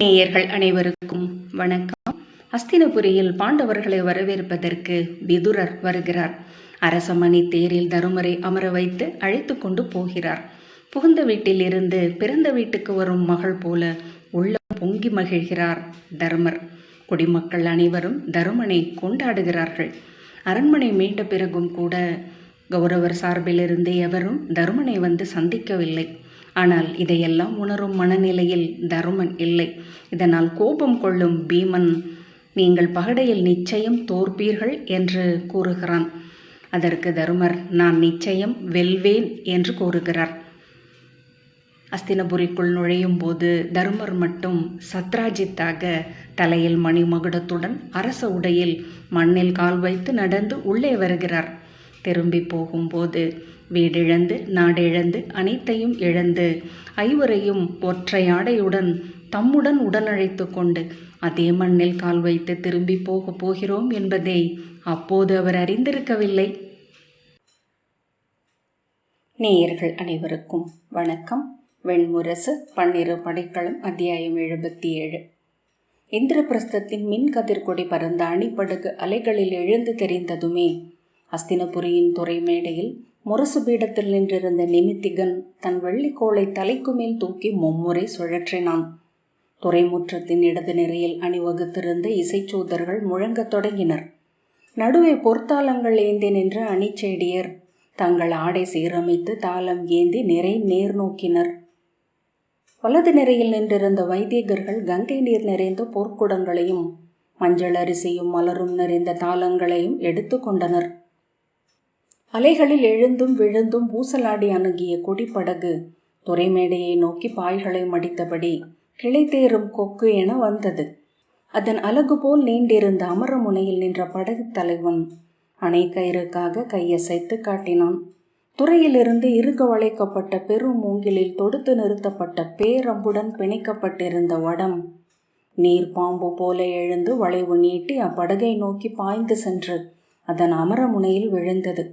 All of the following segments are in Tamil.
நேயர்கள் அனைவருக்கும் வணக்கம். அஸ்தினபுரியில் பாண்டவர்களை வரவேற்பதற்கு விதுரர் வருகிறார். அரசமணி தேரில் தருமரை அமர வைத்து அழைத்து கொண்டு போகிறார். புகுந்த வீட்டில் இருந்து பிறந்த வீட்டுக்கு வரும் மகள் போல உள்ளம் பொங்கி மகிழ்கிறார் தருமர். குடிமக்கள் அனைவரும் தருமனை கொண்டாடுகிறார்கள். அரண்மனை மீண்ட பிறகும் கூட கௌரவர் சார்பிலிருந்து எவரும் தருமனை வந்து சந்திக்கவில்லை. ஆனால் இதையெல்லாம் உணரும் மனநிலையில் தருமன் இல்லை. இதனால் கோபம் கொள்ளும் பீமன், நீங்கள் பகடையில் நிச்சயம் தோற்பீர்கள் என்று கூறுகிறான். அதற்கு தருமர், நான் நிச்சயம் வெல்வேன் என்று கூறுகிறார். அஸ்தினபுரிக்குள் நுழையும் போது தருமர் மட்டும் சத்ராஜித்தாக தலையில் மணிமகுடத்துடன் அரச உடையில் மண்ணில் கால் வைத்து நடந்து உள்ளே வருகிறார். திரும்பி போகும்போது வீடிழந்து நாடிழந்து அனைத்தையும் இழந்து ஐவரையும் ஒற்றை ஆடையுடன் தம்முடன் உடனழைத்து கொண்டு அதே மண்ணில் கால் வைத்து திரும்பி போகிறோம் என்பதை அப்போது அவர் அறிந்திருக்கவில்லை. நேயர்கள் அனைவருக்கும் வணக்கம். வெண்முரசு 12 படைக்களம் அத்தியாயம் 77. இந்திரபிரஸ்தத்தின் மின்கதிர்கொடி பறந்த அணிப்படகு அலைகளில் எழுந்து தெரிந்ததுமே அஸ்தினபுரியின் துறை மேடையில் முரசு பீடத்தில் நின்றிருந்த நிமித்திகன் தன் வெள்ளிக்கோளை தலைக்கு மேல் தூக்கி மும்முறை சுழற்றினான். துறைமுற்றத்தின் இடது நிரையில் அணிவகுத்திருந்த இசைச்சூதர்கள் முழங்கத் தொடங்கினர். நடுவே பொற்தாளங்கள் ஏந்தி நின்ற அணிச்சேடியர் தங்கள் ஆடை சீரமைத்து தாளம் ஏந்தி நிறை நேர் நோக்கினர். வலது நிரையில் நின்றிருந்த வைதிகர்கள் கங்கை நீர் நிறைந்த பொற்குடங்களையும் மஞ்சள் அரிசியும் மலரும் நிறைந்த தாளங்களையும் எடுத்து கொண்டனர். அலைகளில் எழுந்தும் விழுந்தும் ஊசலாடி அணுகிய கொடிப்படகு துறைமேடையை நோக்கி பாய்களை மடித்தபடி கிளைத்தேறும் கொக்கு என வந்தது. அதன் அலகு போல் நீண்டிருந்த அமரமுனையில் நின்ற படகு தலைவன் அணைக்கயிறுக்காக கையசைத்து காட்டினான். துறையிலிருந்து இறுக வளைக்கப்பட்ட பெரும் மூங்கிலில் தொடுத்து நிறுத்தப்பட்ட பேரம்புடன் பிணைக்கப்பட்டிருந்த வடம் நீர் பாம்பு போல எழுந்து வளைவு நீட்டி அப்படகை நோக்கி பாய்ந்து சென்று அதன் அமரமுனையில் விழுந்தது.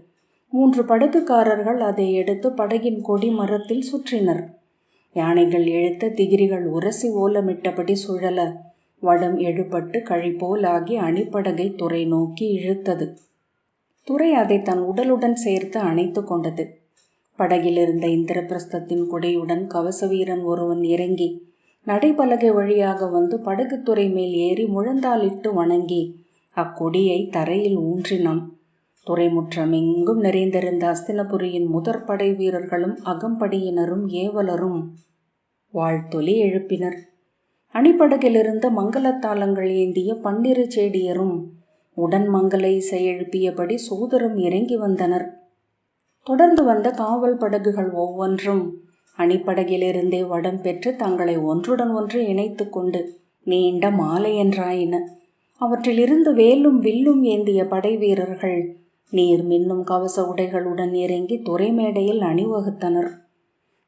3 படகுக்காரர்கள் அதை எடுத்து படகின் கொடி மரத்தில் சுற்றினர். யானைகள் இழுத்த திகிரிகள் உரசி ஓலமிட்டபடி சுழல வடம் எழுபட்டு கழிப்போலாகி அணிப்படகை துறை நோக்கி இழுத்தது. துறை அதை தன் உடலுடன் சேர்த்து அணைத்து கொண்டது. படகிலிருந்த இந்திரபிரஸ்தத்தின் கொடியுடன் கவச வீரன் ஒருவன் இறங்கி நடைபலகை வழியாக வந்து படகு துறை மேல் ஏறி முழந்தாளிட்டு வணங்கி அக்கொடியை தரையில் ஊன்றினான். துறைமுற்றம் எங்கும் நிறைந்திருந்த அஸ்தினபுரியின் முதற் படை வீரர்களும் அகம்படியினரும் ஏவலரும் வாழ்த்தொலி எழுப்பினர். அணிப்படகிலிருந்த மங்களத்தாளங்கள் ஏந்திய 12 சேடியரும் உடன் மங்கள இசை எழுப்பியபடி சோதரும் இறங்கி வந்தனர். தொடர்ந்து வந்த காவல் படகுகள் ஒவ்வொன்றும் அணிப்படகிலிருந்தே வடம் பெற்று தங்களை ஒன்றுடன் ஒன்று இணைத்து கொண்டு நீண்ட மாலை என்றாயின. அவற்றிலிருந்து வேலும் வில்லும் ஏந்திய படை வீரர்கள் நீர் மின்னும் கவச உடைகளுடன் இறங்கி துறைமேடையில் அணிவகுத்தனர்.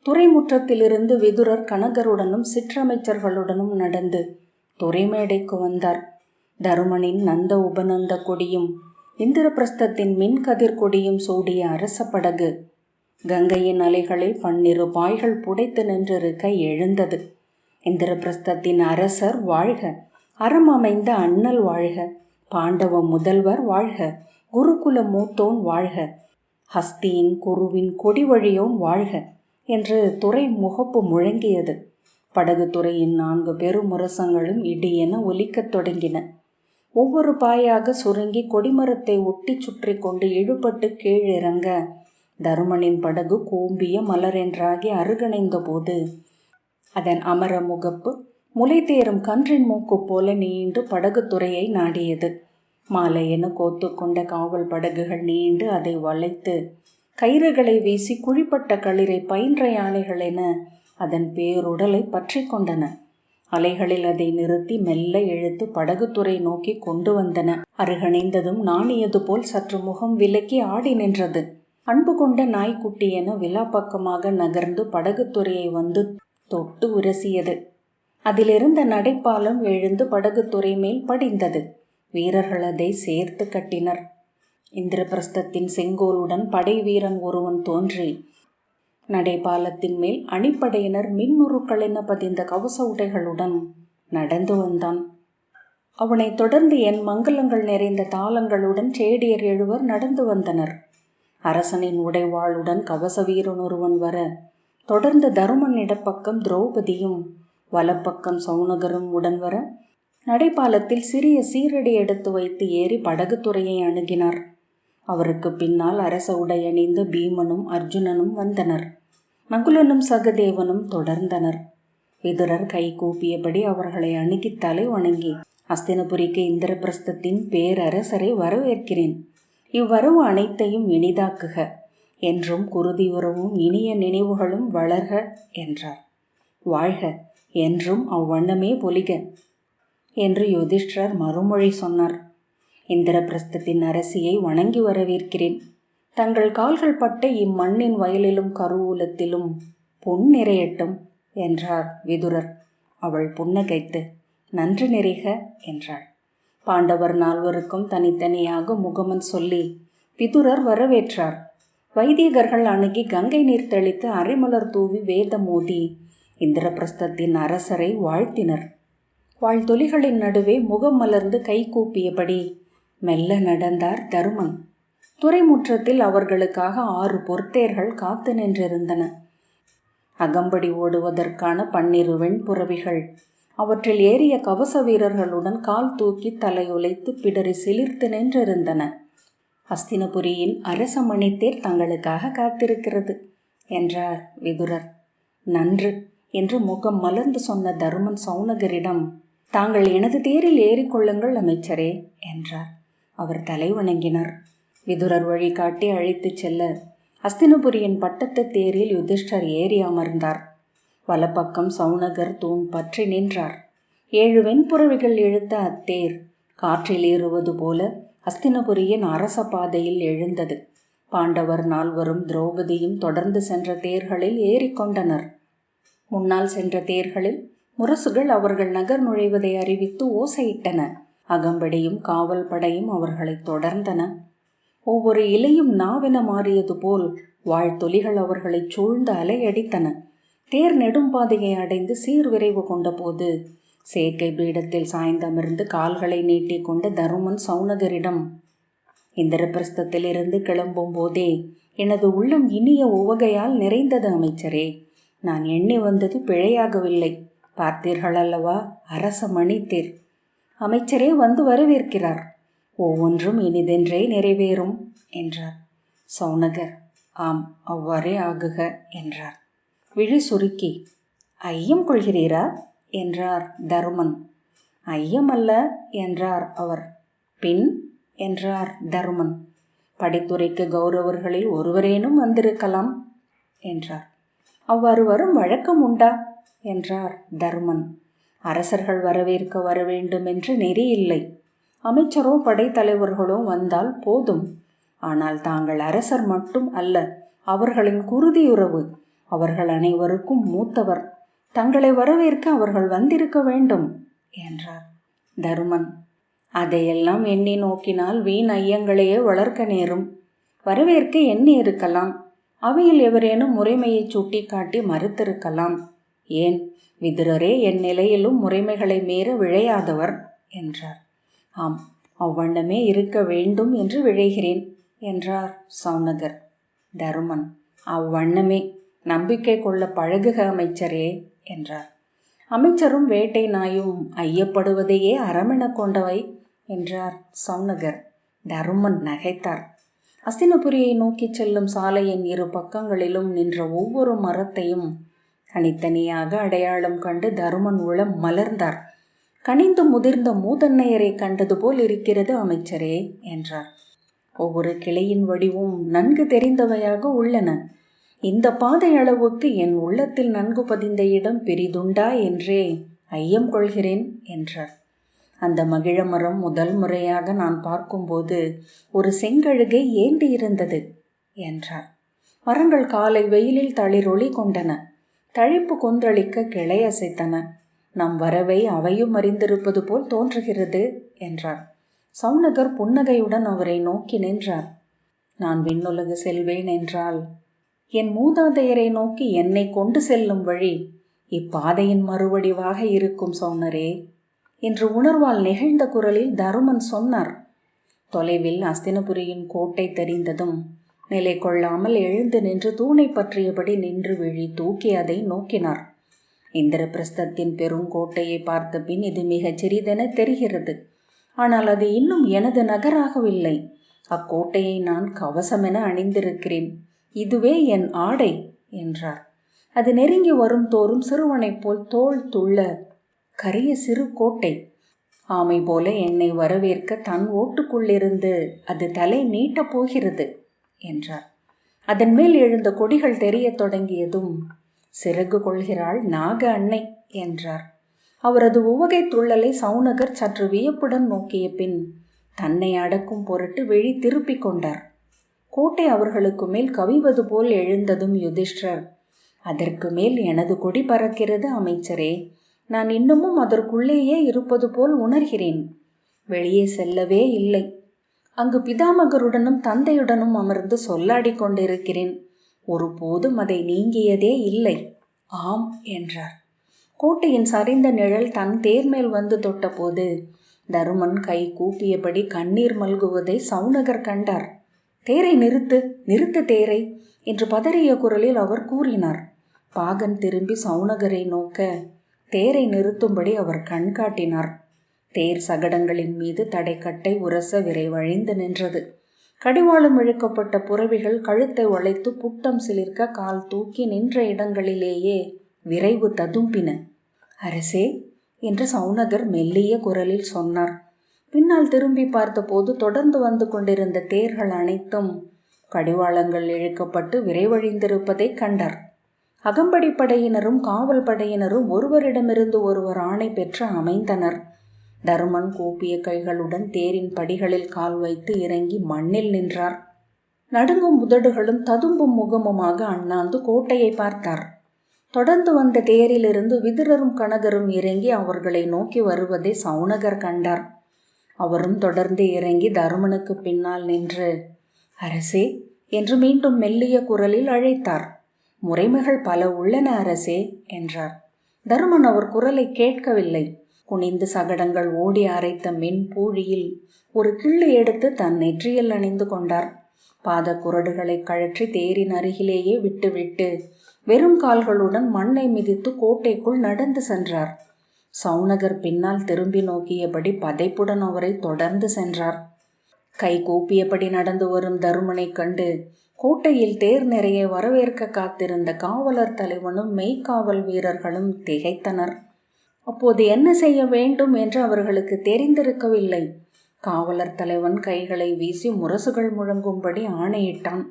துறைமுற்றத்திலிருந்து விதுரர் கனகருடனும் சிற்றமைச்சர்களுடனும் நடந்து துறைமேடைக்கு வந்தார். தருமனின் நந்த உபநந்த கொடியும் இந்திரபிரஸ்தத்தின் மின்கதிர் கொடியும் சூடிய அரச படகு கங்கையின் அலைகளில் 12 பாய்கள் புடைத்து நின்றிருக்க எழுந்தது. இந்திரபிரஸ்தத்தின் அரசர் வாழ்க, அறம் அமைந்த அண்ணல் வாழ்க, பாண்டவ முதல்வர் வாழ்க, குருகுல மூத்தோன் வாழ்க, ஹஸ்தியின் குருவின் கொடி வழியோன் வாழ்க என்று துறை முகப்பு முழங்கியது. படகு துறையின் 4 பெருமுரசங்களும் இடியென ஒலிக்கத் தொடங்கின. ஒவ்வொரு பாயாக சுருங்கி கொடிமரத்தை ஒட்டி சுற்றி கொண்டு இழுபட்டு கீழிறங்க தருமனின் படகு கூம்பிய மலரென்றாகி அருகணைந்த போது அதன் அமர முகப்பு முலை தேரும் கன்றின் மூக்கு போல நீண்டு படகு துறையை நாடியது. மாலையென கோத்து கொண்ட காவல் படகுகள் நீண்டு அதை வளைத்து கயிறுகளை வீசி குழிப்பட்ட களிரை பயின்ற யானைகள் என அதன் பேருடலை பற்றி கொண்டன. அலைகளில் அதை நிறுத்தி மெல்ல இழுத்து படகுத்துறை நோக்கி கொண்டு வந்தன. அருகணைந்ததும் நாணியது போல் சற்று முகம் விலக்கி ஆடி நின்றது. அன்பு கொண்ட நாய்க்குட்டி என விழா பக்கமாக நகர்ந்து படகுத்துறையை வந்து தொட்டு உரசியது. அதிலிருந்த நடைப்பாலம் எழுந்து படகுத்துறை மேல் படிந்தது. வீரர்கள் அதை சேர்த்து கட்டினர். இந்திரபிரஸ்தத்தின் செங்கோலுடன் படை வீரன் ஒருவன் தோன்றி நடைபாலத்தின் மேல் அணிப்படையினர் மின்னுருக்களென பதிந்த கவச உடைகளுடன் நடந்து வந்தான். அவனை தொடர்ந்து என் மங்கலங்கள் நிறைந்த தாளங்களுடன் சேடியர் 7 நடந்து வந்தனர். அரசனின் உடைவாளுடன் கவச வீரன் ஒருவன் வர, தொடர்ந்து தருமன் இடப்பக்கம் திரௌபதியும் வலப்பக்கம் சௌனகரும் உடன் வர, நடைபாலத்தில் சிறிய சீரடி எடுத்து வைத்து ஏறி படகு துறையை அணுகினார். அவருக்கு பின்னால் அரச உடை அணிந்த பீமனும் அர்ஜுனனும் வந்தனர். நகுலனும் சகதேவனும் தொடர்ந்தனர். விதுரர் கை கூப்பியபடி அவர்களை அணுகி தலை வணங்கி, அஸ்தினபுரிக்கு இந்திரபிரஸ்தத்தின் பேரரசரை வரவேற்கிறேன். இவ்வரவு அனைத்தையும் இனிதாக்குக, என்றும் குருதியுறவும் இனிய நினைவுகளும் வளர்க என்றார். வாழ்க, என்றும் அவ்வண்ணமே பொலிக என்று யுதிஷ்டர் மறுமொழி சொன்னார். இந்திரபிரஸ்தத்தின் அரசியை வணங்கி வரவேற்கிறேன். தங்கள் கால்கள் பட்ட இம்மண்ணின் வயலிலும் கருவூலத்திலும் பொன் நிறையட்டும் என்றார் விதுரர். அவள் புன்னகைத்து நன்று நிறைக என்றாள். பாண்டவர் 4 தனித்தனியாக முகமன் சொல்லி விதுரர் வரவேற்றார். வைதிகர்கள் அணுகி கங்கை நீர் தெளித்து அரைமலர் தூவி வேதம் மோதி இந்திரபிரஸ்தத்தின் அரசரை வாழ்த்தினர். வாழ்த்தொலிகளின் நடுவே முகம் மலர்ந்து கை கூப்பியபடி மெல்ல நடந்தார் தருமன். துறைமுற்றத்தில் அவர்களுக்காக 6 பொற்தேர்கள் காத்து நின்றிருந்தன. அகம்படி ஓடுவதற்கான 12 வெண்புறவிகள் அவற்றில் ஏறிய கவச வீரர்களுடன் கால் தூக்கி தலையுலைத்து பிடரி சிலிர்த்து நின்றிருந்தன. அஸ்தினபுரியின் அரச மணித்தேர் தங்களுக்காக காத்திருக்கிறது என்றார் விதுரர். நன்று என்று முகம் மலர்ந்து சொன்ன தருமன் சௌனகரிடம், தாங்கள் எனது தேரில் ஏறிக்கொள்ளுங்கள் அமைச்சரே என்றார். அவர் தலை வணங்கினார். விதுரர் வழிகாட்டி அழைத்துச் செல்ல அஸ்தினபுரியின் பட்டத்து தேரில் யுதிஷ்டர் ஏறி அமர்ந்தார். வலப்பக்கம் சௌனகர் தூண் பற்றி நின்றார். 7 வெண்புறவிகள் இழுத்த அத்தேர் காற்றில் ஏறுவது போல அஸ்தினபுரியின் அரச பாதையில் எழுந்தது. பாண்டவர் 4 திரௌபதியும் தொடர்ந்து சென்ற தேர்களில் ஏறிக்கொண்டனர். முன்னால் சென்ற தேர்களில் முரசுகள் அவர்கள் நகர் நுழைவதை அறிவித்து ஓசையிட்டன. அகம்படியும் காவல் படையும் அவர்களை தொடர்ந்தன. ஒவ்வொரு இலையும் நாவென மாறியது போல் வாழ்த்தொலிகள் அவர்களை சூழ்ந்து அலையடித்தன. தேர் நெடும்பாதையை அடைந்து சீர்விரைவு கொண்ட போது சேக்கை பீடத்தில் சாய்ந்தமர்ந்து கால்களை நீட்டிக் கொண்ட தருமன் சௌனகரிடம், இந்திரபிரஸ்தத்திலிருந்து கிளம்பும் போதே எனது உள்ளம் இனிய உவகையால் நிறைந்தது அமைச்சரே. நான் எண்ணி வந்தது பிழையாகவில்லை. பார்த்தீர்கள் அல்லவா, அரச மணித்தேர். அமைச்சரே வந்து வரவேற்கிறார். ஒவ்வொன்றும் இனிதென்றே நிறைவேறும் என்றார். சௌனகர் ஆம், அவ்வாறே ஆகுக என்றார். விழி சுருக்கி, ஐயம் கொள்கிறீரா என்றார் தருமன். ஐயம் அல்ல என்றார் அவர். பின் என்றார் தருமன். படித்துறைக்கு கௌரவர்களில் ஒருவரேனும் வந்திருக்கலாம் என்றார். அவ்வாறு வரும் வழக்கம் உண்டா என்றார் தருமன். அரசர்கள் வரவேற்க வர வேண்டும் என்று நெறி இல்லை. அமைச்சரோ படைத்தலைவர்களோ வந்தால் போதும். ஆனால் தாங்கள் அரசர் மட்டும் அல்ல, அவர்களின் குருதியுறவு. அவர்கள் அனைவருக்கும் மூத்தவர். தங்களை வரவேற்க அவர்கள் வந்திருக்க வேண்டும் என்றார். தருமன், அதையெல்லாம் எண்ணி நோக்கினால் வீண் ஐயங்களையே வளர்க்க நேரும். வரவேற்க எண்ணி இருக்கலாம். அவையில் எவரேனும் முறைமையை சுட்டி காட்டி மறுத்திருக்கலாம். ஏன், விதுரரே என் நிலையிலும் முறைமைகளை மீற விழையாதவர் என்றார். ஆம், அவ்வண்ணமே இருக்க வேண்டும் என்று விழைகிறேன் என்றார் சௌனகர். தருமன், அவ்வண்ணமே. நம்பிக்கை கொள்ள பழகுக அமைச்சரே என்றார். அமைச்சரும் வேட்டை நாயும் ஐயப்படுவதையே அறமென கொண்டவை என்றார் சௌனகர். தருமன் நகைத்தார். அஸ்தினபுரியை நோக்கி செல்லும் சாலையின் 2 பக்கங்களிலும் நின்ற ஒவ்வொரு மரத்தையும் தனித்தனியாக அடையாளம் கண்டு தருமன் உளம் மலர்ந்தார். கனிந்து முதிர்ந்த மூதன்னையரை கண்டது போல் இருக்கிறது அமைச்சரே என்றார். ஒவ்வொரு கிளையின் வடிவும் நன்கு தெரிந்தவையாக உள்ளன. இந்த பாதை அளவுக்கு என் உள்ளத்தில் நன்கு பதிந்த இடம் பெரிதுண்டா என்றே ஐயம் கொள்கிறேன் என்றார். அந்த மகிழ மரம் முதல் முறையாக நான் பார்க்கும்போது ஒரு செங்கழுகை ஏந்தி இருந்தது என்றார். மரங்கள் காலை வெயிலில் தளிரொளி கொண்டன. தழைப்பு கொந்தளிக்க கிளை அசைத்தன. நம் வரவை அவையும் அறிந்திருப்பது போல் தோன்றுகிறது என்றார். சௌனகர் புன்னகையுடன் அவரை நோக்கி நின்றார். நான் விண்ணுலகு செல்வேன் என்றால் என் மூதாதையரை நோக்கி என்னை கொண்டு செல்லும் வழி இப்பாதையின் மறுவடிவாக இருக்கும் சௌனரே என்று உணர்வால் நெகிழ்ந்த குரலில் தருமன் சொன்னார். தொலைவில் அஸ்தினபுரியின் கோட்டை தெரிந்ததும் நிலை கொள்ளாமல் எழுந்து நின்று தூணை பற்றியபடி நின்று விழி தூக்கி அதை நோக்கினார். இந்திரபிரஸ்தத்தின் பெருங்கோட்டையை பார்த்த பின் இது மிகச் சிறிதென தெரிகிறது. ஆனால் அது இன்னும் எனது நகராகவில்லை. அக்கோட்டையை நான் கவசமென அணிந்திருக்கிறேன். இதுவே என் ஆடை என்றார். அது நெருங்கி வரும் தோறும் சிறுவனைப் போல் தோள் துள்ள கரிய சிறு கோட்டை. ஆமை போல என்னை வரவேற்க தன் ஓட்டுக்குள்ளிருந்து அது தலை நீட்டப் போகிறது என்றார். அதன் மேல் எழுந்த கொடிகள் தெரியத் தொடங்கியதும் சிறகு கொள்கிறாள் நாக அன்னை என்றார். அவரது உவகை துள்ளலை சௌனகர் சற்று வியப்புடன் நோக்கிய பின் தன்னை அடக்கும் பொருட்டு விழி திருப்பிக் கொண்டார். கோட்டை அவர்களுக்கு மேல் கவிவது போல் எழுந்ததும் யுதிஷ்டர், அதற்கு மேல் எனது கொடி பறக்கிறது அமைச்சரே. நான் இன்னமும் அதற்குள்ளேயே இருப்பது போல் உணர்கிறேன். வெளியே செல்லவே இல்லை. அங்கு பிதாமகருடனும் தந்தையுடனும் அமர்ந்து சொல்லாடி கொண்டிருக்கிறேன். ஒருபோதும் அதை நீங்கியதே இல்லை. ஆம் என்றார். கோட்டையின் சரிந்த நிழல் தன் தேர் மேல் வந்து தொட்டபோது தருமன் கை கூப்பியபடி கண்ணீர் மல்குவதை சௌனகர் கண்டார். தேரை நிறுத்து, நிறுத்து தேரை என்று பதறிய குரலில் அவர் கூறினார். பாகன் திரும்பி சௌனகரை நோக்க தேரை நிறுத்தும்படி அவர் கண் காட்டினார். தேர் சகடங்களின் மீது தடைக்கட்டை உரச விரைவழிந்து நின்றது. கடிவாளம் இழுக்கப்பட்ட புறவிகள் கழுத்தை வளைத்து புட்டம் சிலிர்க்க கால் தூக்கி நின்ற இடங்களிலேயே விரைவு ததும்பின. அரசே என்று சௌனகர் மெல்லிய குரலில் சொன்னார். பின்னால் திரும்பி பார்த்தபோது தொடர்ந்து வந்து கொண்டிருந்த தேர்கள் அனைத்தும் கடிவாளங்கள் இழுக்கப்பட்டு விரைவழிந்திருப்பதை கண்டார். அகம்படி படையினரும் காவல் படையினரும் ஒருவரிடமிருந்து ஒருவர் ஆணை பெற்று அமைந்தனர். தருமன் கூப்பிய கைகளுடன் தேரின் படிகளில் கால் வைத்து இறங்கி மண்ணில் நின்றார். நடுங்கும் உதடுகளும் ததும்பும் முகமுமாக அண்ணாந்து கோட்டையை பார்த்தார். தொடர்ந்து வந்த தேரிலிருந்து விதுரரும் கனகரும் இறங்கி அவர்களை நோக்கி வருவதை சௌனகர் கண்டார். அவரும் தொடர்ந்து இறங்கி தருமனுக்கு பின்னால் நின்று அரசே என்று மீண்டும் மெல்லிய குரலில் அழைத்தார். முறைமைகள் பல உள்ளன அரசே என்றார். தருமன் அவர் குரலை கேட்கவில்லை. குனிந்து சகடங்கள் ஓடி அரைத்த மென் பூழியில் ஒரு கிள்ளு எடுத்து தன் நெற்றியில் அணிந்து கொண்டார். பாத குரடுகளை கழற்றி தேரின் அருகிலேயே விட்டுவிட்டு வெறும் கால்களுடன் மண்ணை மிதித்து கோட்டைக்குள் நடந்து சென்றார். சௌனகர் பின்னால் திரும்பி நோக்கியபடி பதைப்புடன் அவரை தொடர்ந்து சென்றார். கை கூப்பியபடி நடந்து வரும் தருமனை கண்டு கோட்டையில் தேர் நிறைய வரவேற்க காத்திருந்த காவலர் தலைவனும் மெய்க்காவல் வீரர்களும் திகைத்தனர். அப்போது என்ன செய்ய வேண்டும் என்று அவர்களுக்கு தெரிந்திருக்கவில்லை. காவலர் தலைவன் கைகளை வீசி முரசுகள் முழங்கும்படி ஆணையிட்டான்.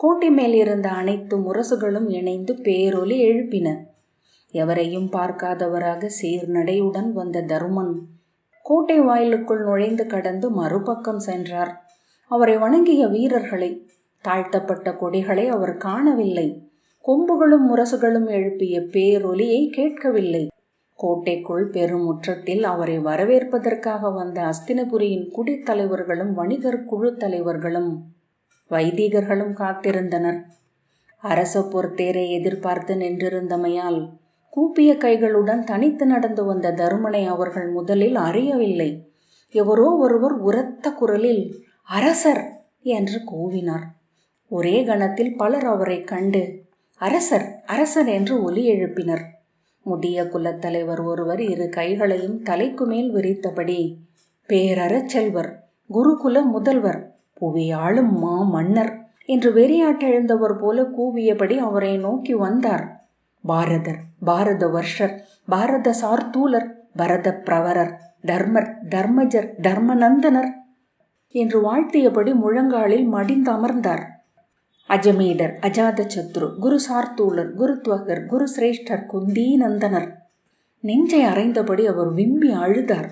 கோட்டை மேல் இருந்த அனைத்து முரசுகளும் இணைந்து பேரொலி எழுப்பின. எவரையும் பார்க்காதவராக சீர்நடையுடன் வந்த தருமன் கோட்டை வாயிலுக்குள் நுழைந்து கடந்து மறுபக்கம் சென்றார். அவரை வணங்கிய வீரர்களை, தாழ்த்தப்பட்ட கொடிகளை அவர் காணவில்லை. கொம்புகளும் முரசுகளும் எழுப்பிய பேரொலியை கேட்கவில்லை. கோட்டைக்குள் பெரும் முற்றத்தில் அவரை வரவேற்பதற்காக வந்த அஸ்தினபுரியின் குடித்தலைவர்களும் வணிகர் குழு தலைவர்களும் வைதிகர்களும் காத்திருந்தனர். அரச பொற்தேரை எதிர்பார்த்து நின்றிருந்தமையால் கூப்பிய கைகளுடன் தனித்து நடந்து வந்த தருமனை அவர்கள் முதலில் அறியவில்லை. எவரோ ஒருவர் உரத்த குரலில் அரசர் என்று கூவினார். ஒரே கணத்தில் பலர் அவரை கண்டு அரசர் அரசர் என்று ஒலி எழுப்பினர். முதிய குலத்தலைவர் ஒருவர் இரு கைகளையும் தலைக்கு மேல் விரித்தபடி பேரறச்செல்வர், குருகுல முதல்வர், புவியாளும் மா மன்னர் என்று வெறியாட்டெழுந்தவர் போல கூவியபடி அவரை நோக்கி வந்தார். பாரதர், பாரத வர்ஷர், பாரத சார்தூலர், பரத பிரவரர், தர்மர், தர்மஜர், தர்மநந்தனர் என்று வாழ்த்தியபடி முழங்காலில் மடிந்து அமர்ந்தார். அஜமீடர், அஜாத சத்ரு, குரு சார்தூலர், குருத்வகர், குரு சிரேஷ்டர், குந்தி நந்தனர். நெஞ்சை அறைந்தபடி அவர் விம்மி அழுதார்.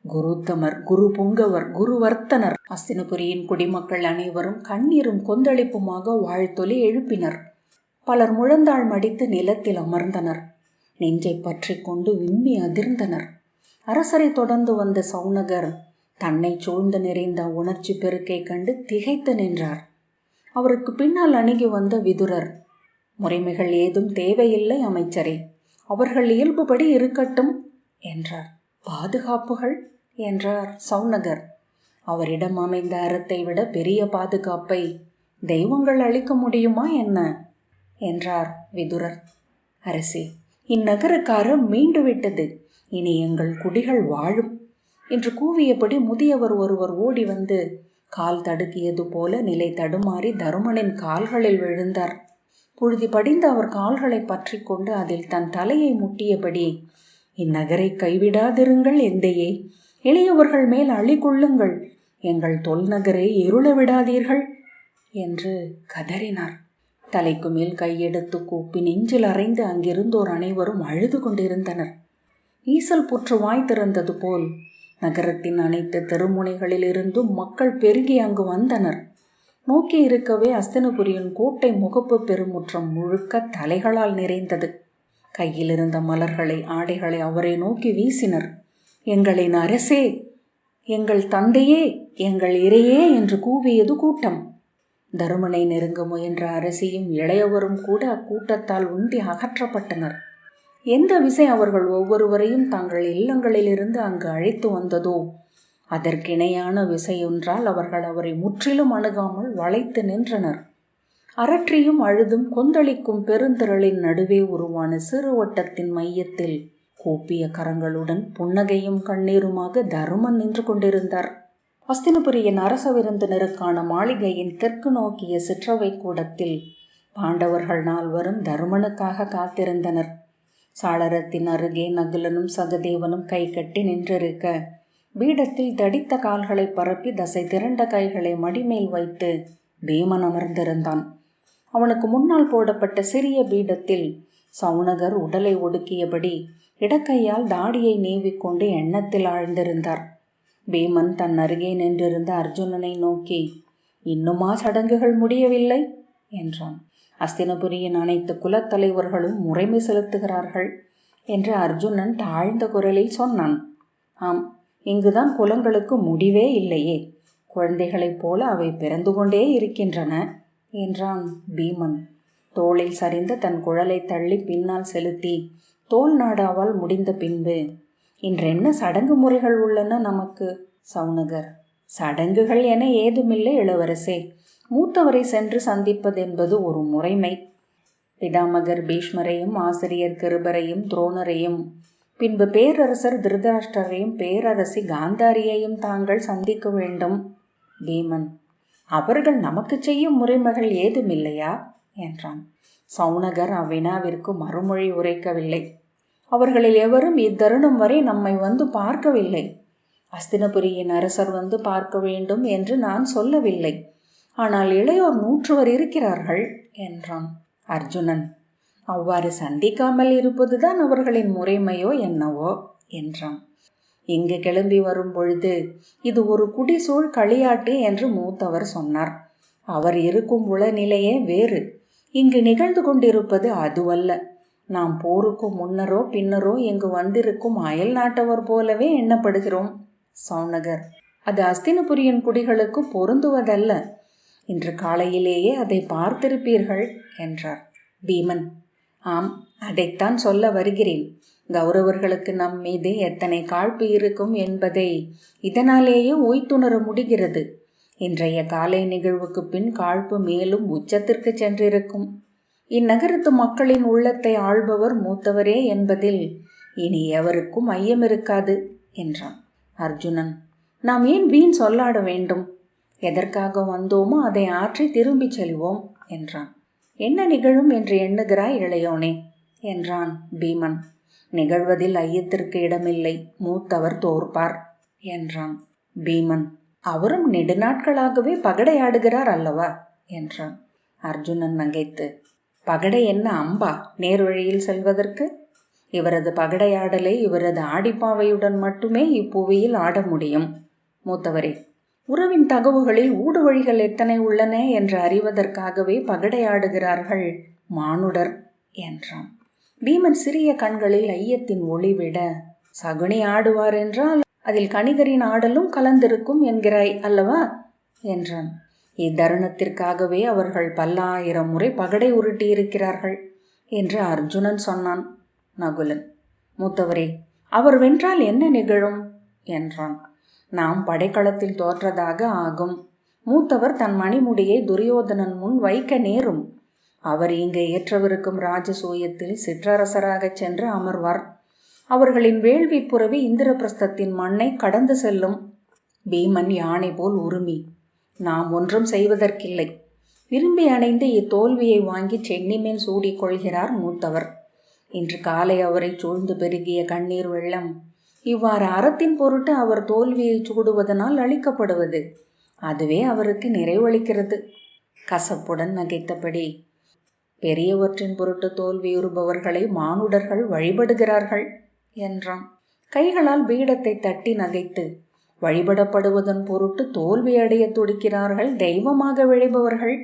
குருத்தமர், குரு புங்கவர், குருவர்த்தனர். அஸ்தினபுரியின் குடிமக்கள் அனைவரும் கண்ணீரும் கொந்தளிப்புமாக வாழ்த்தொலி எழுப்பினர். பலர் முழந்தாள் மடித்து நிலத்தில் அமர்ந்தனர். நெஞ்சை பற்றி கொண்டு விம்மி அதிர்ந்தனர். அரசரை தொடர்ந்து வந்த சௌனகர் தன்னை சூழ்ந்து நிறைந்த உணர்ச்சி பெருக்கை கண்டு திகைத்து நின்றார். அவருக்கு பின்னால் அணுகி வந்த விதுரர், முறைமைகள் ஏதும் தேவையில்லை அமைச்சரே. அவர்கள் இயல்புபடி இருக்கட்டும் என்றார். பாதுகாப்புகள் என்றார் சௌனகர். அவரிடம் அமைந்த அறத்தை விட பெரிய பாதுகாப்பை தெய்வங்கள் அளிக்க முடியுமா என்ன என்றார் விதுரர். அரசே, இந்நகரக்காரம் மீண்டு விட்டது, இனி எங்கள் குடிகள் வாழும் என்று கூவியபடி முதியவர் ஒருவர் ஓடி வந்து கால் தடுக்கியது போல நிலை தடுமாறி தருமனின் கால்களில் விழுந்தார். புழுதி படிந்த அவர் கால்களை பற்றி கொண்டு அதில் தன் தலையை முட்டியபடி, இந்நகரை கைவிடாதிருங்கள் எந்தையே, எளியவர்கள் மேல் அழி கொள்ளுங்கள், எங்கள் தொல்நகரை இருள விடாதீர்கள் என்று கதறினார். தலைக்கு மேல் கையெடுத்து கூப்பி நெஞ்சில் அறைந்து அங்கிருந்தோர் அனைவரும் அழுது கொண்டிருந்தனர். ஈசல் புற்று வாய் திறந்தது போல் நகரத்தின் அனைத்து தெருமுனைகளிலிருந்தும் மக்கள் பெருகி அங்கு வந்தனர். நோக்கி இருக்கவே அஸ்தினபுரியின் கோட்டை முகப்பு பெருமுற்றம் முழுக்க தலைகளால் நிறைந்தது. கையில் இருந்த மலர்களை ஆடைகளை அவரை நோக்கி வீசினர். எங்களின் அரசே, எங்கள் தந்தையே, எங்கள் இறையே என்று கூவியது கூட்டம். தருமனை நெருங்க முயன்ற அரசியும் இளையவரும் கூட அக்கூட்டத்தால் உந்தி அகற்றப்பட்டனர். எந்த விசை அவர்கள் ஒவ்வொருவரையும் தங்கள் இல்லங்களிலிருந்து அங்கு அழைத்து வந்ததோ அதற்கிணையான விசையொன்றால் அவர்கள் அவரை முற்றிலும் அணுகாமல் வளைத்து நின்றனர். அரற்றியும் அழுதும் கொந்தளிக்கும் பெருந்திரளின் நடுவே உருவான சிறு வட்டத்தின் மையத்தில் கூப்பிய கரங்களுடன் புன்னகையும் கண்ணீருமாக தருமன் நின்று கொண்டிருந்தார். அஸ்தினபுரியின் அரச விருந்தினருக்கான மாளிகையின் தெற்கு நோக்கிய சிற்றவை கூடத்தில் பாண்டவர்கள் நால்வரும் தருமனுக்காக காத்திருந்தனர். சாளரத்தின் அருகே நகுலனும் சகதேவனும் கை கட்டி நின்றிருக்க, பீடத்தில் தடித்த கால்களை பரப்பி தசை திரண்ட கைகளை மடிமேல் வைத்து பீமன் அமர்ந்திருந்தான். அவனுக்கு முன்னால் போடப்பட்ட சிறிய பீடத்தில் சௌனகர் உடலை ஒடுக்கியபடி இடக்கையால் தாடியை நீவிக்கொண்டு எண்ணத்தில் ஆழ்ந்திருந்தார். பீமன் தன் அருகே நின்றிருந்த அர்ஜுனனை நோக்கி, இன்னுமா சடங்குகள் முடியவில்லை என்றான். அஸ்தினபுரியின் அனைத்து குலத்தலைவர்களும் முறைமை செலுத்துகிறார்கள் என்று அர்ஜுனன் தாழ்ந்த குரலில் சொன்னான். ஆம், இங்குதான் குலங்களுக்கு முடிவே இல்லையே, குழந்தைகளைப் போல அவை பிறந்து கொண்டே இருக்கின்றன என்றான் பீமன். தோளில் சரிந்த தன் குழலை தள்ளி பின்னால் செலுத்தி தோல் நாடாவால் முடிந்த பின்பு, இன்றென்ன சடங்கு முறைகள் உள்ளன நமக்கு? சௌனகர், சடங்குகள் என ஏதுமில்லை இளவரசே, மூத்தவரை சென்று சந்திப்பதென்பது ஒரு முறைமை. பிதாமகர் பீஷ்மரையும் ஆசிரியர் கிருபரையும் துரோணரையும் பின்பு பேரரசர் திருதராஷ்டரையும் பேரரசி காந்தாரியையும் தாங்கள் சந்திக்க வேண்டும். பீமன், அவர்கள் நமக்கு செய்யும் முறைமைகள் ஏதுமில்லையா என்றான். சௌனகர் அவ்வினாவிற்கு மறுமொழி உரைக்கவில்லை. அவர்களில் எவரும் இத்தருணம் வரை நம்மை வந்து பார்க்கவில்லை. அஸ்தினபுரியின் அரசர் வந்து பார்க்க வேண்டும் என்று நான் சொல்லவில்லை. ஆனால் இளையோர் 100 இருக்கிறார்கள் என்றான். அர்ஜுனன், அவ்வாறு சந்திக்காமல் இருப்பதுதான் அவர்களின் முறைமையோ என்னவோ என்றான். இங்கு கிளம்பி வரும் பொழுது இது ஒரு குடிசூழ் களியாட்டு என்று மூத்தவர் சொன்னார். அவர் இருக்கும் உளநிலையே வேறு. இங்கு நிகழ்ந்து கொண்டிருப்பது அதுவல்ல. நாம் போருக்கு முன்னரோ பின்னரோ இங்கு வந்திருக்கும் அயல் நாட்டவர் போலவே எண்ணப்படுகிறோம். சௌனகர், அது அஸ்தினபுரியின் குடிகளுக்கு பொருந்துவதல்ல. இன்று காலையிலேயே அதை பார்த்திருப்பீர்கள் என்றார். பீமன், ஆம், அதைத்தான் சொல்ல வருகிறேன். கௌரவர்களுக்கு நம் மீது எத்தனை காழ்ப்பு இருக்கும் என்பதை இதனாலேயே உய்த்துணர முடிகிறது. இன்றைய காலை நிகழ்வுக்கு பின் காழ்ப்பு மேலும் உச்சத்திற்கு சென்றிருக்கும். இந்நகரத்து மக்களின் உள்ளத்தை ஆள்பவர் மூத்தவரே என்பதில் இனி எவருக்கும் ஐயம் இருக்காது என்றான். அர்ஜுனன், நாம் ஏன் வீண் சொல்லாட வேண்டும்? எதற்காக வந்தோமோ அதை ஆற்றி திரும்பி செல்வோம் என்றான். என்ன நிகழும் என்று எண்ணுகிறாய் இளையோனே என்றான் பீமன். நிகழ்வதில் ஐயத்திற்கு இடமில்லை, மூத்தவர் தோற்பார் என்றான். பீமன், அவரும் நெடுநாட்களாகவே பகடையாடுகிறார் அல்லவா என்றான். அர்ஜுனன் நகைத்து, பகடை என்ன அம்பா நேர்வழியில் செல்வதற்கு? இவரது பகடையாடலை இவரது ஆடிப்பாவையுடன் மட்டுமே இப்புவியில் ஆட முடியும். மூத்தவரே, உறவின் தகவுகளில் ஊடு வழிகள் எத்தனை உள்ளன என்று அறிவதற்காகவே பகடையாடுகிறார்கள் மானுடர் என்றான். பீமன் சிறிய கண்களில் ஐயத்தின் ஒளிவிட, சகுனி ஆடுவார் என்றால் அதில் கணிகரின் ஆடலும் கலந்திருக்கும் என்கிறாய் அல்லவா என்றான். இத்தருணத்திற்காகவே அவர்கள் 1000 முறை பகடை உருட்டியிருக்கிறார்கள் என்று அர்ஜுனன் சொன்னான். நகுலன். மூத்தவரே, அவர் வென்றால் என்ன நிகழும் என்றான். நாம் படைக்களத்தில் தோற்றதாக ஆகும். மூத்தவர் தன் மணிமுடியை துரியோதனன் முன் வைக்க நேரும். அவர் இங்கு ஏற்றவிருக்கும் ராஜசூயத்தில் சிற்றரசராகச் சென்று அமர்வார். அவர்களின் வேள்வி புரவி இந்திரபிரஸ்தத்தின் மண்ணை கடந்து செல்லும். பீமன் யானை போல் உருமி, நாம் ஒன்றும் செய்வதற்கில்லை. விரும்பி அடைந்து இத்தோல்வியை வாங்கி சென்னி மேல் சூடிக் கொள்கிறார் மூத்தவர். இன்று காலை அவரை சூழ்ந்து பெருகிய கண்ணீர் வெள்ளம் இவ்வாறு அறத்தின் பொருட்டு அவர் தோல்வியை சூடுவதனால் அளிக்கப்படுவது. அதுவே அவருக்கு நிறைவளிக்கிறது. கசப்புடன் நகைத்தபடி, பெரியவற்றின் பொருட்டு தோல்வியுறுபவர்களை மானுடர்கள் வழிபடுகிறார்கள் என்றான். கைகளால் பீடத்தை தட்டி நகைத்து, வழிபடப்படுவதன் பொருட்டு தோல்வியடைய துடிக்கிறார்கள் தெய்வமாக விளைபவர்கள்.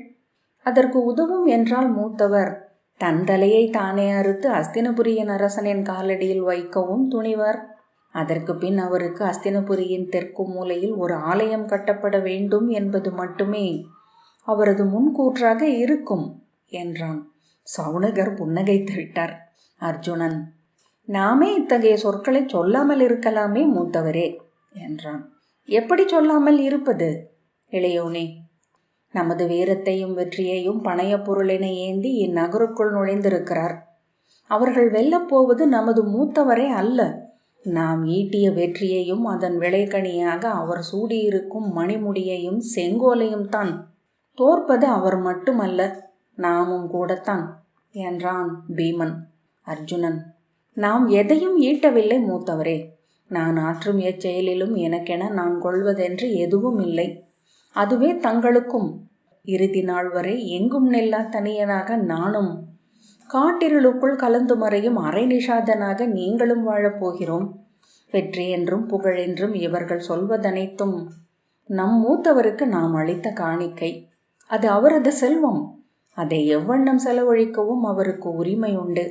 அதற்கு உதவும் என்றால் மூத்தவர் தன் தலையை தானே அறுத்து அஸ்தினபுரியின் அரசனின் காலடியில் வைக்கவும் துணிவர். அதற்கு பின் அவருக்கு அஸ்தினபுரியின் தெற்கு மூலையில் ஒரு ஆலயம் கட்டப்பட வேண்டும் என்பது மட்டுமே அவரது முன்கூற்றாக இருக்கும் என்றான். சவுனகர் புன்னகைத்து விட்டார். அர்ஜுனன், நாமே இத்தகைய சொற்களை சொல்லாமல் இருக்கலாமே மூத்தவரே என்றான். எப்படி சொல்லாமல் இருப்பது இளையோனே? நமது வீரத்தையும் வெற்றியையும் பணைய பொருளினை ஏந்தி இந்நகருக்குள் நுழைந்திருக்கிறார். அவர்கள் வெல்லப்போவது நமது மூத்தவரே அல்ல, நாம் ஈட்டிய வெற்றியையும் அதன் விளைகணியாக அவர் சூடியிருக்கும் மணிமுடியையும் செங்கோலையும் தான். தோற்பது அவர் மட்டுமல்ல, நாமும் கூடத்தான் என்றான் பீமன். அர்ஜுனன், நாம் எதையும் ஈட்டவில்லை மூத்தவரே. நான் ஆற்றும் எச்செயலிலும் எனக்கென நான் கொள்வதென்று எதுவும் இல்லை. அதுவே தங்களுக்கும். இறுதி நாள் வரை எங்கும் நில்லா தனியனாக நானும், காட்டிருளுக்குள் கலந்து மறையும் அரை நிஷாதனாக நீங்களும் வாழப்போகிறோம். வெற்றி என்றும் புகழென்றும் இவர்கள் சொல்வதனைத்தும் நம் மூத்தவருக்கு நாம் அளித்த காணிக்கை. அது அவரது செல்வம். அதை எவ்வண்ணம் செலவழிக்கவும் அவருக்கு உரிமை உண்டு.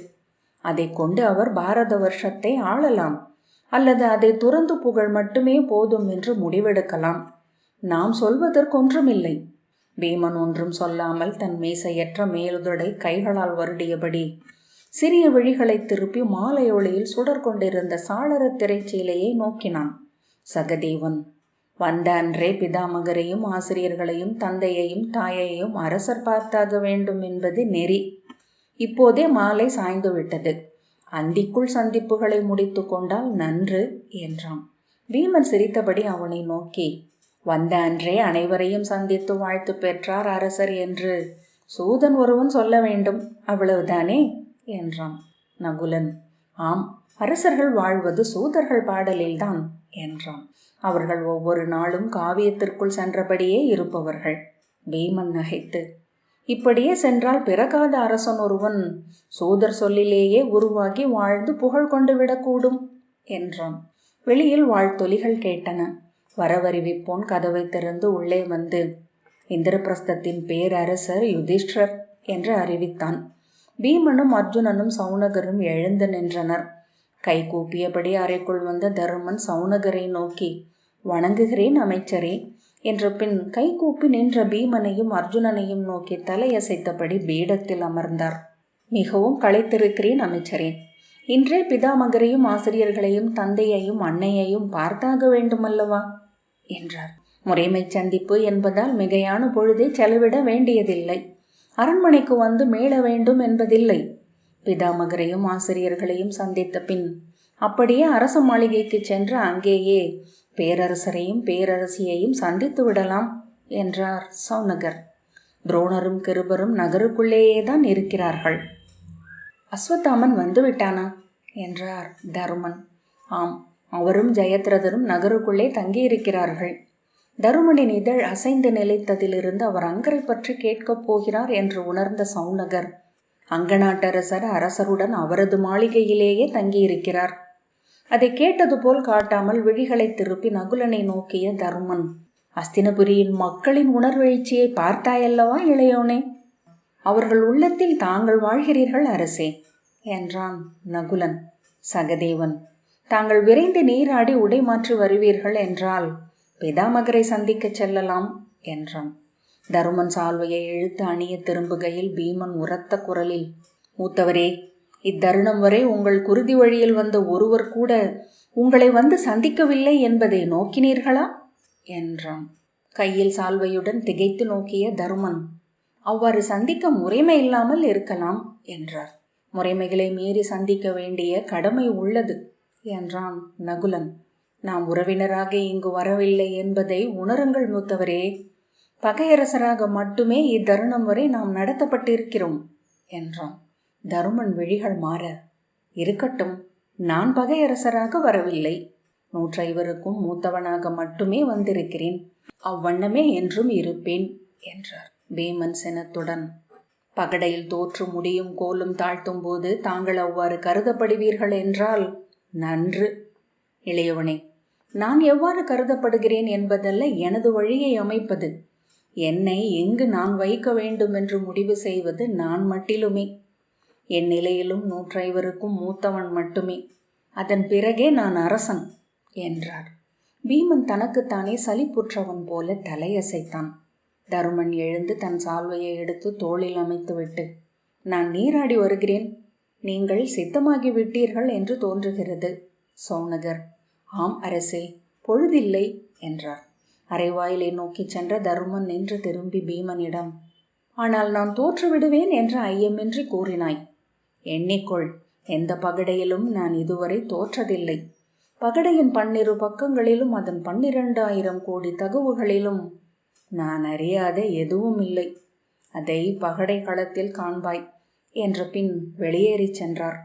அதை கொண்டு அவர் பாரத வருஷத்தை ஆளலாம், அல்லது அதை துறந்து புகழ் மட்டுமே போதும் என்று முடிவெடுக்கலாம். நாம் சொல்வதற்கொன்றுமில்லை. பீமன் ஒன்றும் சொல்லாமல் தன் மீசையற்ற மேலுதடை கைகளால் வருடியபடி சிறிய விழிகளை திருப்பி மாலை ஒளியில் சுடர் கொண்டிருந்த சாளர திரைச்சீலையை நோக்கினான். சகதேவன், வந்த அன்றே பிதாமகரையும் ஆசிரியர்களையும் தந்தையையும் தாயையும் அரசர் பார்த்தாக வேண்டும் என்பது நெறி. இப்போதே மாலை சாய்ந்து விட்டது. அந்திக்குள் சந்திப்புகளை முடித்து கொண்டால் நன்று என்றான். பீமன் சிரித்தபடி அவனை நோக்கி, வந்த அன்றே அனைவரையும் சந்தித்து வாழ்த்து பெற்றார் அரசர் என்று சூதன் ஒருவன் சொல்ல வேண்டும், அவ்வளவுதானே என்றான். நகுலன், ஆம், அரசர்கள் வாழ்வது சூதர்கள் பாடலில்தான் என்றான். அவர்கள் ஒவ்வொரு நாளும் காவியத்திற்குள் சென்றபடியே இருப்பவர்கள். பீமன் நகைத்து, இப்படியே சென்றால் பிறகாத அரசன் ஒருவன் சூதர் சொல்லிலேயே உருவாகி வாழ்ந்து புகழ் கொண்டு விடக்கூடும் என்றான். வெளியில் வாழ்த்தொலிகள் கேட்டன. வரவறிவிப்போன் கதவை திறந்து உள்ளே வந்து இந்திரபிரஸ்தத்தின் பேரரசர் யுதிஷ்டர் என்று அறிவித்தான். பீமனும் அர்ஜுனனும் சவுனகரும் எழுந்து நின்றனர். கை கூப்பியபடி அறைக்குள் வந்த தருமன் சவுனகரை நோக்கி, வணங்குகிறேன் அமைச்சரே என்ற பின் கை கூப்பி நின்ற பீமனையும் அர்ஜுனனையும் நோக்கி தலையசைத்தபடி பீடத்தில் அமர்ந்தார். மிகவும் களைத்திருக்கிறேன் அமைச்சரே. இன்றே பிதாமகரையும் ஆசிரியர்களையும் தந்தையையும் அன்னையையும் பார்த்தாக வேண்டுமல்லவா என்றார். முறைமை சந்திப்பு என்பதால் மிகையான பொழுதை செலவிட வேண்டியதில்லை. அரண்மனைக்கு வந்து மீள வேண்டும் என்பதில்லை. பிதாமகரையும் ஆசிரியர்களையும் சந்தித்த பின் அப்படியே அரச மாளிகைக்கு சென்று அங்கேயே பேரரசரையும் பேரரசியையும் சந்தித்து விடலாம் என்றார் சவுனகர். துரோணரும் கிருபரும் நகருக்குள்ளேயேதான் இருக்கிறார்கள். அஸ்வத்தாமன் வந்துவிட்டானா என்றார் தருமன். ஆம், அவரும் ஜெயத்ரதரும் நகருக்குள்ளே தங்கியிருக்கிறார்கள். தருமனின் இதழ் அசைந்து நிலைத்ததிலிருந்து அவர் அங்கரை பற்றி கேட்கப் போகிறார் என்று உணர்ந்த சவுனகர், அங்கநாட்டரசர் அரசருடன் அவரது மாளிகையிலேயே தங்கியிருக்கிறார். அதை கேட்டது போல் காட்டாமல் விழிகளை திருப்பி நகுலனை நோக்கிய தருமன், அஸ்தினபுரியின் மக்களின் உணர்வெழுச்சியை பார்த்தாயல்லவா இளையோனே? அவர்கள் உள்ளத்தில் தாங்கள் வாழ்கிறீர்கள் அரசே என்றான் நகுலன். சகதேவன், தாங்கள் விரைந்து நீராடி உடை மாற்றி வருவீர்கள் என்றால் பிதாமகரை சந்திக்கச் செல்லலாம் என்றான். தருமன் சால்வையை இழுத்து அணிய திரும்புகையில் பீமன் உரத்த குரலில், மூத்தவரே, இத்தருணம் வரை உங்கள் குருதி வழியில் வந்த ஒருவர் கூட உங்களை வந்து சந்திக்கவில்லை என்பதை நோக்கினீர்களா என்றான். கையில் சால்வையுடன் திகைத்து நோக்கிய தருமன், அவ்வாறு சந்திக்க முறைமை இல்லாமல் இருக்கலாம் என்றார். முறைமைகளை மீறி சந்திக்க வேண்டிய கடமை உள்ளது என்றான் நகுலன். நாம் உறவினராக இங்கு வரவில்லை என்பதை உணருங்கள் மூத்தவரே. பகையரசராக மட்டுமே இத்தருணம் வரை நாம் நடத்தப்பட்டிருக்கிறோம் என்றான். தருமன் விழிகள் மாற, இருக்கட்டும், நான் பகையரசராக வரவில்லை, 105க்கும் மூத்தவனாக மட்டுமே வந்திருக்கிறேன். அவ்வண்ணமே என்றும் இருப்பேன் என்றார் பீமன் சினத்துடன். பகடையில் தோற்று முடியும் கோலும் தாழ்த்தும் போது தாங்கள் அவ்வாறு கருதப்படுவீர்கள் என்றால் நன்று. இளையவனே, நான் எவ்வாறு கருதப்படுகிறேன் என்பதல்ல எனது வழியை அமைப்பது. என்னை எங்கு நான் வைக்க வேண்டும் என்று முடிவு செய்வது நான் மட்டிலுமே. என் நிலையிலும் 105க்கும் மூத்தவன் மட்டுமே. அதன் பிறகே நான் அரசன் என்றார். பீமன் தனக்குத்தானே சலிப்புற்றவன் போல தலையசைத்தான். தருமன் எழுந்து தன் சால்வையை எடுத்து தோளில் அமைத்துவிட்டு, நான் நீராடி வருகிறேன், நீங்கள் சித்தமாகி விட்டீர்கள் என்று தோன்றுகிறது. சௌனகர், ஆம் அரசே, பொழுதில்லை என்றார். அரைவாயிலை நோக்கி சென்ற தருமன் நின்று திரும்பி பீமனிடம், ஆனால் நான் தோற்றுவிடுவேன் என்ற ஐயமின்றி கூறினாய். எண்ணிக்கொள், எந்த பகடையிலும் நான் இதுவரை தோற்றதில்லை. பகடையின் 12 பக்கங்களிலும் அதன் 12,000 கோடி தகவுகளிலும் நான் அறியாத எதுவும் இல்லை. அதை பகடை களத்தில் காண்பாய் என்ற பின் வெளியேறி சென்றார்.